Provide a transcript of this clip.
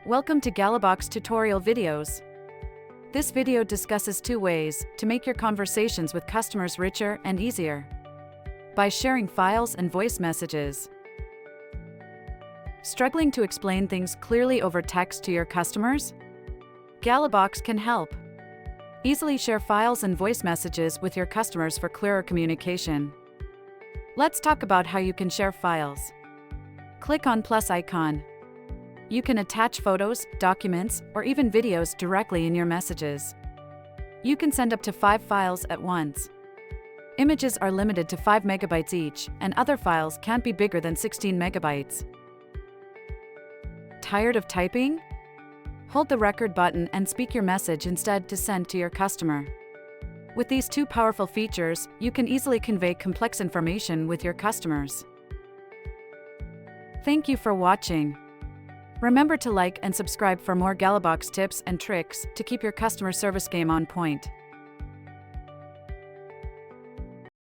Welcome to Gallabox tutorial videos. This video discusses 2 ways to make your conversations with customers richer and easier. By sharing files and voice messages. Struggling to explain things clearly over text to your customers? Gallabox can help. Easily share files and voice messages with your customers for clearer communication. Let's talk about how you can share files. Click on plus icon. You can attach photos, documents, or even videos directly in your messages. You can send up to 5 files at once. Images are limited to 5 megabytes each, and other files can't be bigger than 16 megabytes. Tired of typing? Hold the record button and speak your message instead to send to your customer. With these 2 powerful features, you can easily convey complex information with your customers. Thank you for watching. Remember to like and subscribe for more Gallabox tips and tricks to keep your customer service game on point.